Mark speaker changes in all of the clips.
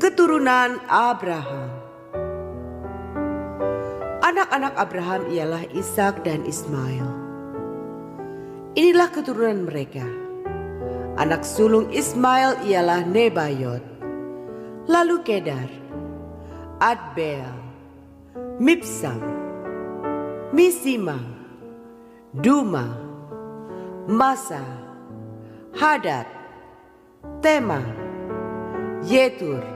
Speaker 1: Keturunan Abraham. Anak-anak Abraham ialah Ishak dan Ismail. Inilah keturunan mereka. Anak sulung Ismail ialah Nebayot, lalu Kedar, Adbeel, Mibsam, Misima, Duma, Masa, Hadad, Tema, Yetur,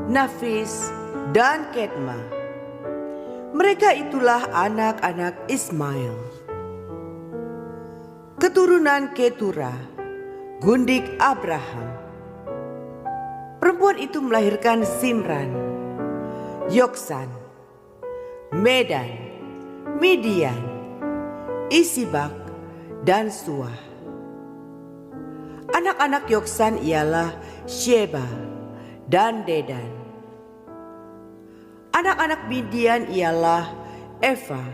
Speaker 1: Nafis, dan Kedma. Mereka itulah anak-anak Ismail. Keturunan Ketura, gundik Abraham. Perempuan itu melahirkan Simran, Yoksan, Medan, Midian, Isibak, dan Suah. Anak-anak Yoksan ialah Sheba dan Dedan. Anak-anak Midian ialah Eva,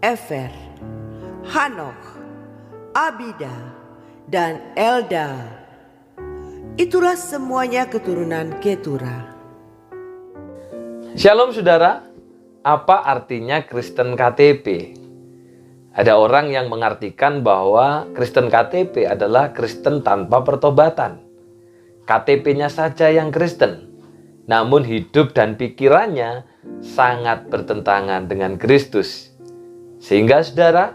Speaker 1: Efer, Hanok, Abida, dan Elda. Itulah semuanya keturunan Ketura.
Speaker 2: Shalom saudara, apa artinya Kristen KTP? Ada orang yang mengartikan bahwa Kristen KTP adalah Kristen tanpa pertobatan. KTP-nya saja yang Kristen, namun hidup dan pikirannya sangat bertentangan dengan Kristus. Sehingga saudara,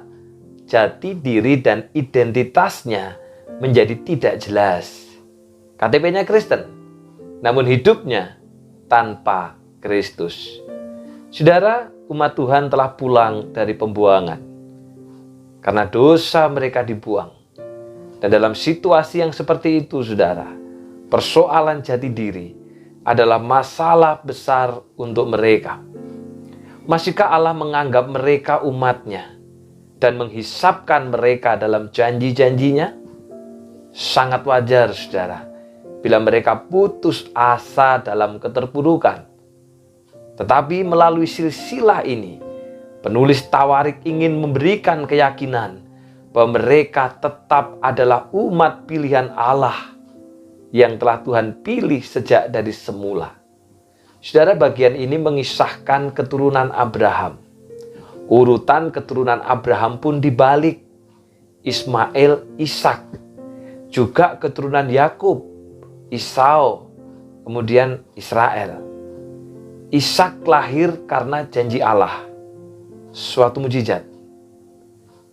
Speaker 2: jati diri dan identitasnya menjadi tidak jelas. KTP-nya Kristen, namun hidupnya tanpa Kristus. Saudara, umat Tuhan telah pulang dari pembuangan karena dosa mereka dibuang. Dan dalam situasi yang seperti itu, saudara, persoalan jati diri adalah masalah besar untuk mereka. Masihkah Allah menganggap mereka umatnya dan menghisapkan mereka dalam janji-janjinya? Sangat wajar, saudara, bila mereka putus asa dalam keterpurukan. Tetapi melalui silsilah ini, penulis Tawarik ingin memberikan keyakinan bahwa mereka tetap adalah umat pilihan Allah yang telah Tuhan pilih sejak dari semula. Saudara, bagian ini mengisahkan keturunan Abraham. Urutan keturunan Abraham pun dibalik. Ismail, Ishak, juga keturunan Yakub, Esau, kemudian Israel. Ishak lahir karena janji Allah, suatu mujizat.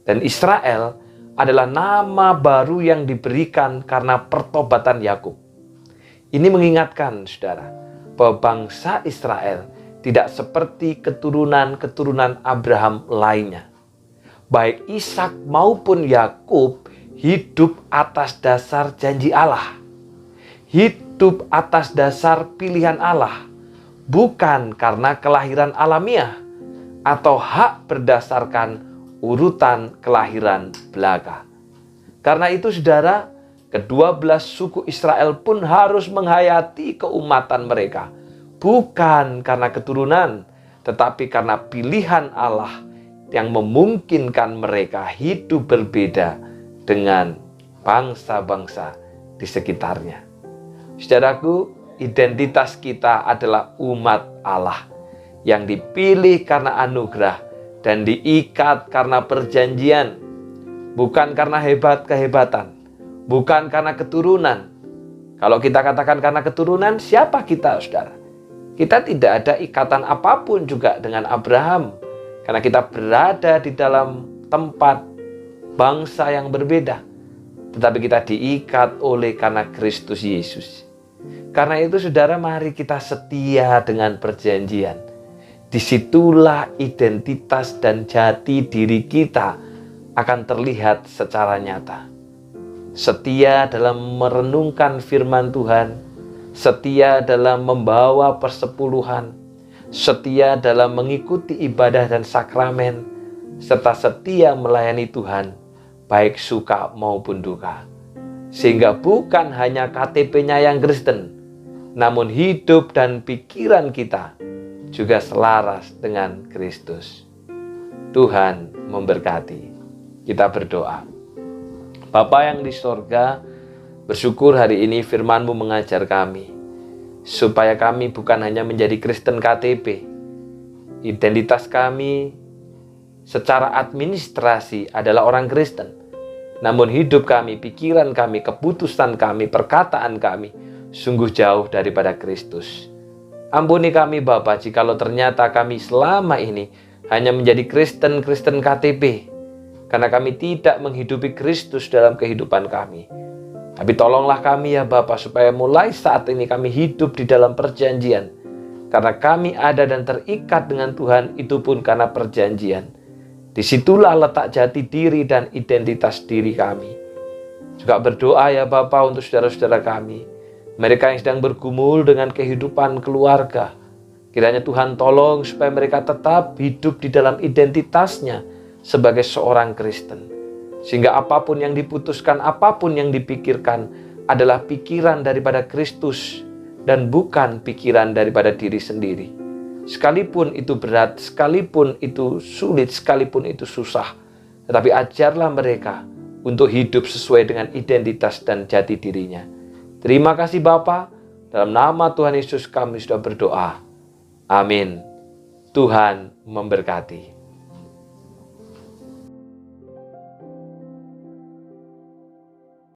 Speaker 2: Dan Israel adalah nama baru yang diberikan karena pertobatan Yakub. Ini mengingatkan saudara bahwa bangsa Israel tidak seperti keturunan-keturunan Abraham lainnya. Baik Ishak maupun Yakub hidup atas dasar janji Allah. Hidup atas dasar pilihan Allah, bukan karena kelahiran alamiah atau hak berdasarkan urutan kelahiran belaka. Karena itu saudara, ke-12 suku Israel pun harus menghayati keumatan mereka, bukan karena keturunan, tetapi karena pilihan Allah yang memungkinkan mereka hidup berbeda dengan bangsa-bangsa di sekitarnya. Saudaraku, identitas kita adalah umat Allah yang dipilih karena anugerah dan diikat karena perjanjian, bukan karena hebat-kehebatan, bukan karena keturunan. Kalau kita katakan karena keturunan, siapa kita, saudara? Kita tidak ada ikatan apapun juga dengan Abraham, karena kita berada di dalam tempat bangsa yang berbeda. Tetapi kita diikat oleh karena Kristus Yesus. Karena itu, saudara, mari kita setia dengan perjanjian. Disitulah identitas dan jati diri kita akan terlihat secara nyata. Setia dalam merenungkan firman Tuhan, setia dalam membawa persepuluhan, setia dalam mengikuti ibadah dan sakramen, serta setia melayani Tuhan, baik suka maupun duka. Sehingga bukan hanya KTP-nya yang Kristen, namun hidup dan pikiran kita juga selaras dengan Kristus. Tuhan memberkati. Kita berdoa. Bapa yang di sorga, bersyukur hari ini firman-Mu mengajar kami. supaya kami bukan hanya menjadi Kristen KTP. Identitas kami secara administrasi adalah orang Kristen. Namun hidup kami, pikiran kami, keputusan kami, perkataan kami sungguh jauh daripada Kristus. Ampuni kami Bapa jikalau ternyata kami selama ini hanya menjadi Kristen KTP. Karena kami tidak menghidupi Kristus dalam kehidupan kami. Tapi tolonglah kami ya Bapa supaya mulai saat ini kami hidup di dalam perjanjian. Karena kami ada dan terikat dengan Tuhan, itu pun karena perjanjian. Disitulah letak jati diri dan identitas diri kami. Juga berdoa ya Bapa untuk saudara-saudara kami. Mereka yang sedang bergumul dengan kehidupan keluarga. Kiranya Tuhan tolong supaya mereka tetap hidup di dalam identitasnya sebagai seorang Kristen. Sehingga apapun yang diputuskan, apapun yang dipikirkan adalah pikiran daripada Kristus dan bukan pikiran daripada diri sendiri. Sekalipun itu berat, sekalipun itu sulit, sekalipun itu susah. Tetapi ajarlah mereka untuk hidup sesuai dengan identitas dan jati dirinya. Terima kasih Bapa, dalam nama Tuhan Yesus kami sudah berdoa. Amin. Tuhan memberkati.